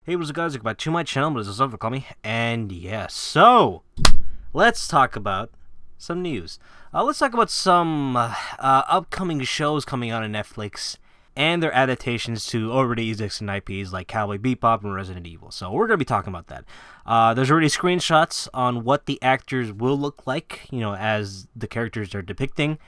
Hey, what's up guys, welcome back to my channel, but it's a call me, and yeah, so, let's talk about some news. Let's talk about some upcoming shows coming out on Netflix, and their adaptations to already existing IPs like Cowboy Bebop and Resident Evil. So we're going to be talking about that. There's already screenshots on what the actors will look like, you know, as the characters are depicting,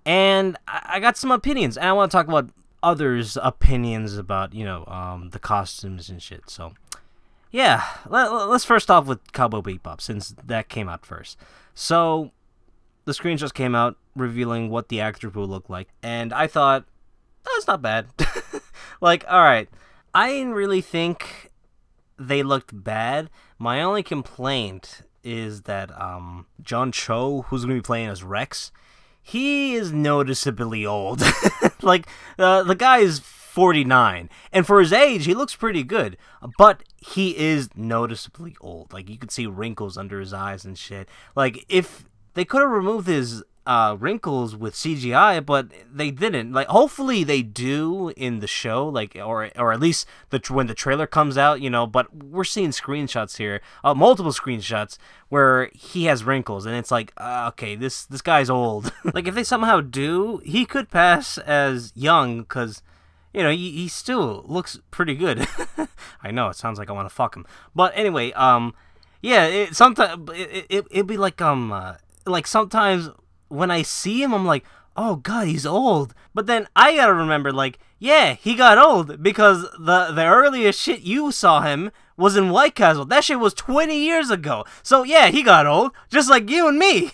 and I got some opinions, and I want to talk about others' opinions about, you know, the costumes and shit. So, yeah, let's first off with Cowboy Bebop, since that came out first. So, the screenshots came out revealing what the actor will look like, and I thought, that's not bad. Like, alright, I didn't really think they looked bad. My only complaint is that, John Cho, who's going to be playing as Rex, he is noticeably old. Like, the guy is 49, and for his age, he looks pretty good, but he is noticeably old. Like, you could see wrinkles under his eyes and shit. Like, if they could have removed his wrinkles with CGI, but they didn't. Like, hopefully they do in the show, like, or at least when the trailer comes out, you know. But we're seeing screenshots here, multiple screenshots where he has wrinkles, and it's like, okay, this guy's old. Like, if they somehow do, he could pass as young, because, you know, he still looks pretty good. I know, it sounds like I want to fuck him, but anyway, yeah, sometimes it'd be like sometimes when I see him, I'm like, oh god, he's old. But then I gotta remember, like, yeah, he got old because the earliest shit you saw him was in White Castle. That shit was 20 years ago. So yeah, he got old, just like you and me.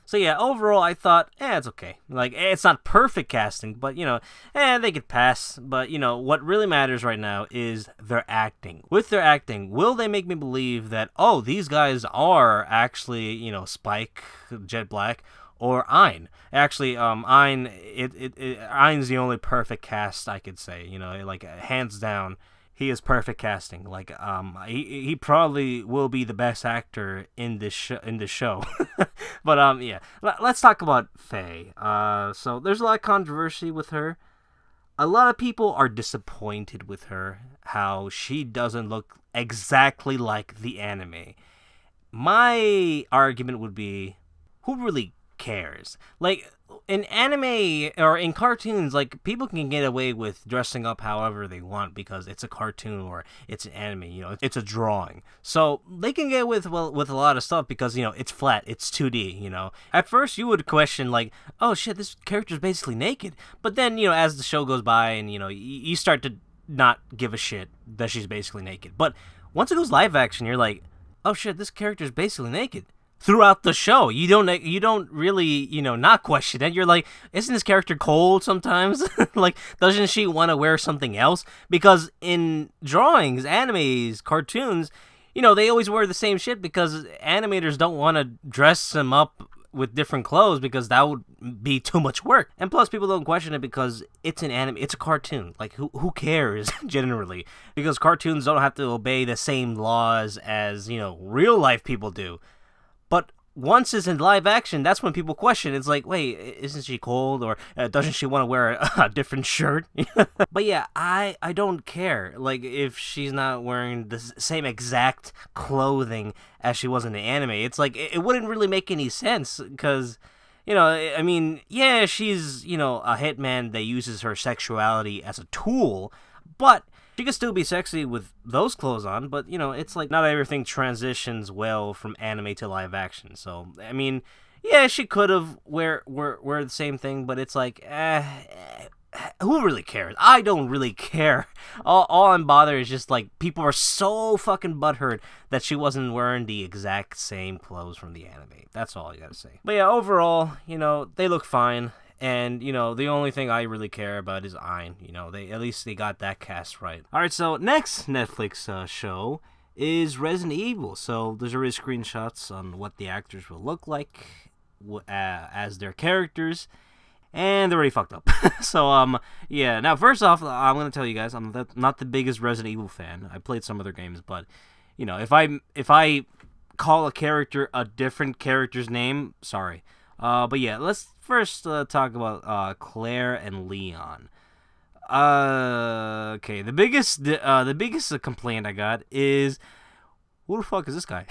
So yeah, overall, I thought, it's okay. Like, it's not perfect casting, but, you know, they could pass. But, you know, what really matters right now is their acting. With their acting, will they make me believe that, oh, these guys are actually, you know, Spike, Jet Black, or Ein? Actually, Ein's the only perfect cast I could say. You know, like, hands down, he is perfect casting. Like, he probably will be the best actor in this show. But yeah, let's talk about Faye. So there's a lot of controversy with her. A lot of people are disappointed with her, how she doesn't look exactly like the anime. My argument would be, who really cares? Like, in anime or in cartoons, like, people can get away with dressing up however they want because it's a cartoon or it's an anime, you know, it's a drawing. So they can get with a lot of stuff because, you know, it's flat, it's 2D, you know. At first you would question, like, oh shit, this character's basically naked. But then, you know, as the show goes by and, you know, you start to not give a shit that she's basically naked. But once it goes live action, you're like, oh shit, this character's basically naked. Throughout the show, you don't really, you know, not question it. You're like, isn't this character cold sometimes? Like, doesn't she want to wear something else? Because in drawings, animes, cartoons, you know, they always wear the same shit because animators don't want to dress them up with different clothes because that would be too much work. And plus, people don't question it because it's an anime, it's a cartoon. Like, who cares, generally? Because cartoons don't have to obey the same laws as, you know, real life people do. But once it's in live action, that's when people question. It's like, wait, isn't she cold? Or doesn't she want to wear a different shirt? But yeah, I don't care. Like, if she's not wearing the same exact clothing as she was in the anime, it's like, it wouldn't really make any sense. Because, you know, I mean, yeah, she's, you know, a hitman that uses her sexuality as a tool. But she could still be sexy with those clothes on, but, you know, it's like not everything transitions well from anime to live action. So, I mean, yeah, she could have wear the same thing, but it's like, who really cares? I don't really care. All I'm bothered is just, like, people are so fucking butthurt that she wasn't wearing the exact same clothes from the anime. That's all I gotta say. But yeah, overall, you know, they look fine. And, you know, the only thing I really care about is Ein. You know, at least they got that cast right. Alright, so next Netflix show is Resident Evil. So there's already screenshots on what the actors will look like as their characters. And they're already fucked up. So, yeah. Now, first off, I'm going to tell you guys, I'm not the biggest Resident Evil fan. I played some other games, but, you know, if I call a character a different character's name, sorry. But yeah, let's first talk about Claire and Leon. Okay. The biggest complaint I got is, who the fuck is this guy?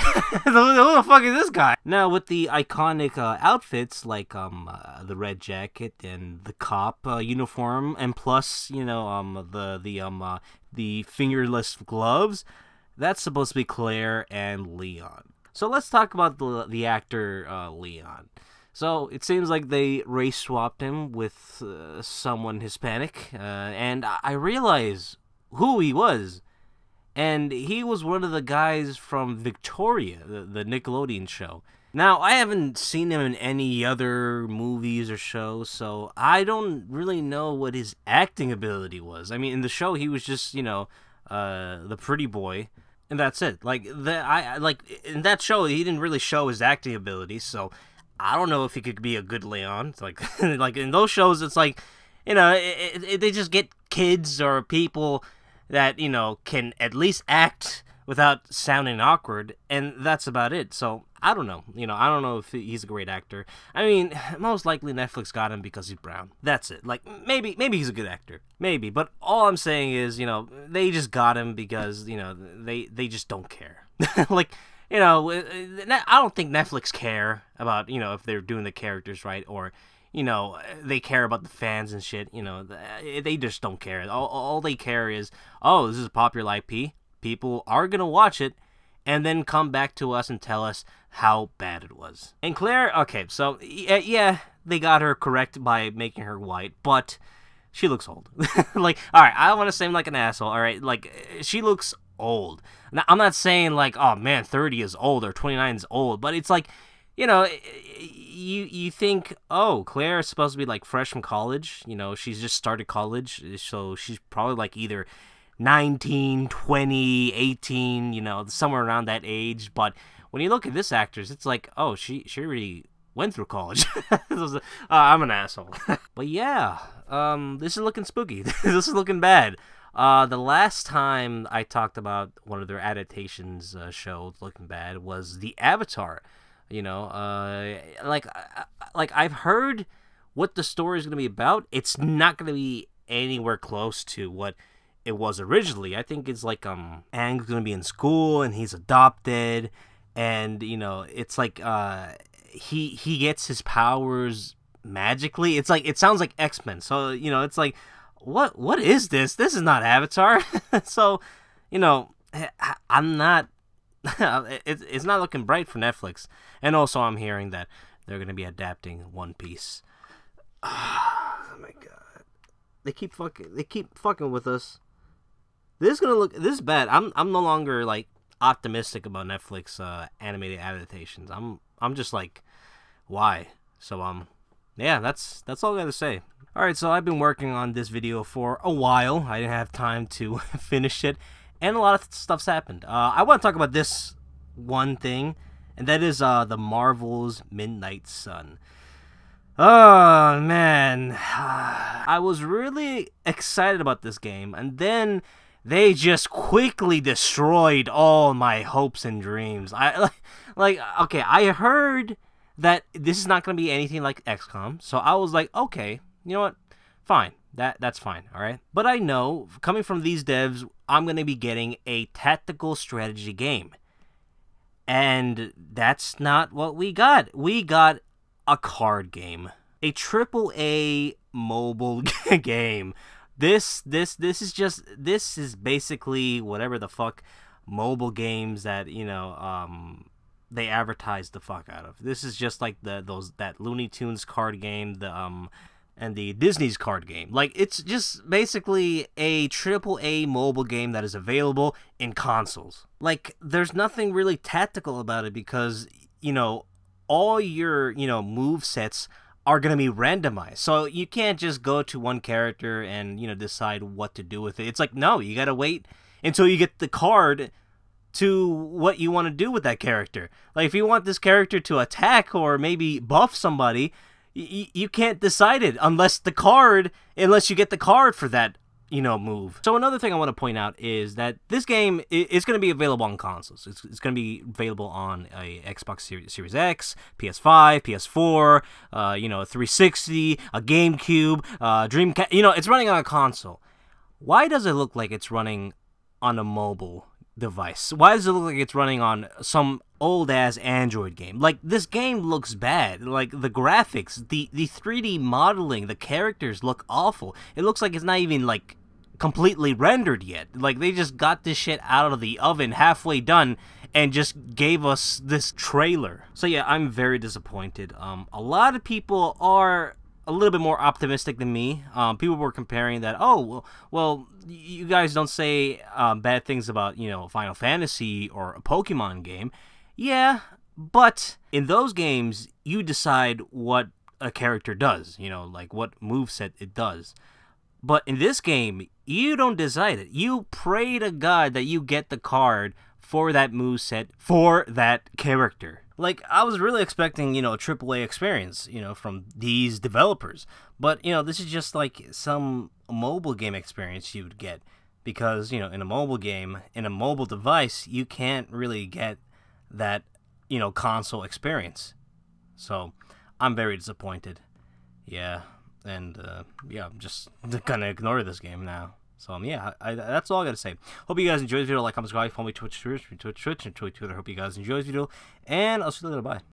Who the fuck is this guy? Now, with the iconic outfits like the red jacket and the cop uniform, and plus the fingerless gloves, that's supposed to be Claire and Leon. So let's talk about the actor Leon. So it seems like they race swapped him with someone Hispanic, and I realize who he was. And he was one of the guys from Victoria, the Nickelodeon show. Now, I haven't seen him in any other movies or shows, so I don't really know what his acting ability was. I mean, in the show, he was just, the pretty boy, and that's it. Like, in that show, he didn't really show his acting ability, so I don't know if he could be a good Leon. Like, like in those shows, it's like, they just get kids or people that, can at least act without sounding awkward, and that's about it. So, I don't know. I don't know if he's a great actor. I mean, most likely Netflix got him because he's brown. That's it. Like, maybe he's a good actor. Maybe. But all I'm saying is, they just got him because, they just don't care. Like, I don't think Netflix care about, if they're doing the characters right, or they care about the fans and shit. They just don't care. All they care is, oh, this is a popular IP. People are going to watch it and then come back to us and tell us how bad it was. And Claire, okay, so, yeah, they got her correct by making her white, but she looks old. Like, alright, I don't want to seem like an asshole, alright? Like, she looks old. Now, I'm not saying, like, oh, man, 30 is old or 29 is old, but it's like, you think, oh, Claire is supposed to be, like, fresh from college. She's just started college, so she's probably, like, either 19, 20, 18, somewhere around that age. But when you look at this actress, it's like, oh, she already went through college. I'm an asshole. But yeah, this is looking spooky. This is looking bad. The last time I talked about one of their adaptations shows looking bad was the Avatar. Like I've heard what the story is going to be about. It's not going to be anywhere close to what it was originally. I think it's like Aang's going to be in school and he's adopted, and it's like he gets his powers magically. It's like, it sounds like X-Men. So it's like, what is this? This is not Avatar. So I'm not. It's not looking bright for Netflix. And also, I'm hearing that they're going to be adapting One Piece. Oh my god, they keep fucking with us. This is bad. I'm no longer like optimistic about Netflix animated adaptations. I'm just like, why? So yeah, that's all I gotta say. Alright, so I've been working on this video for a while. I didn't have time to finish it, and a lot of stuff's happened. I want to talk about this one thing, and that is the Marvel's Midnight Sun. Oh, man. I was really excited about this game, and then they just quickly destroyed all my hopes and dreams. Okay, I heard that this is not going to be anything like XCOM, so I was like, okay, you know what? Fine. That's fine, alright? But I know, coming from these devs, I'm going to be getting a tactical strategy game. And that's not what we got. We got a card game. A AAA mobile game. This is basically whatever the fuck mobile games that, they advertise the fuck out of. This is just like that Looney Tunes card game, and the Disney's card game. Like, it's just basically a AAA mobile game that is available in consoles. Like, there's nothing really tactical about it because, all your, move sets are going to be randomized. So you can't just go to one character and, decide what to do with it. It's like, no, you got to wait until you get the card to what you want to do with that character. Like, if you want this character to attack or maybe buff somebody, you can't decide it unless you get the card for that, move. So another thing I want to point out is that this game is going to be available on consoles. It's going to be available on a Xbox Series X, PS5, PS4, 360, a GameCube, Dreamcast. It's running on a console. why does it look like it's running on a mobile device? Why does it look like it's running on some old-ass Android game? Like, this game looks bad. Like, the graphics, the 3D modeling, the characters look awful. It looks like it's not even, like, completely rendered yet. Like, they just got this shit out of the oven halfway done and just gave us this trailer. So yeah, I'm very disappointed. A lot of people are a little bit more optimistic than me. People were comparing that, oh, well, you guys don't say bad things about, you know, Final Fantasy or a Pokemon game. Yeah, but in those games, you decide what a character does, you know, like what moveset it does. But in this game, you don't decide it. You pray to God that you get the card for that moveset for that character. Like, I was really expecting, you know, a AAA experience, you know, from these developers. But, you know, this is just like some mobile game experience you would get. Because, you know, in a mobile game, in a mobile device, you can't really get that, you know, console experience. So, I'm very disappointed. Yeah, and, yeah, I'm just gonna ignore this game now. So, yeah, that's all I gotta say. Hope you guys enjoyed this video. Like, comment, subscribe, follow me Twitch, and Twitter. Hope you guys enjoyed this video. And I'll see you later. Bye.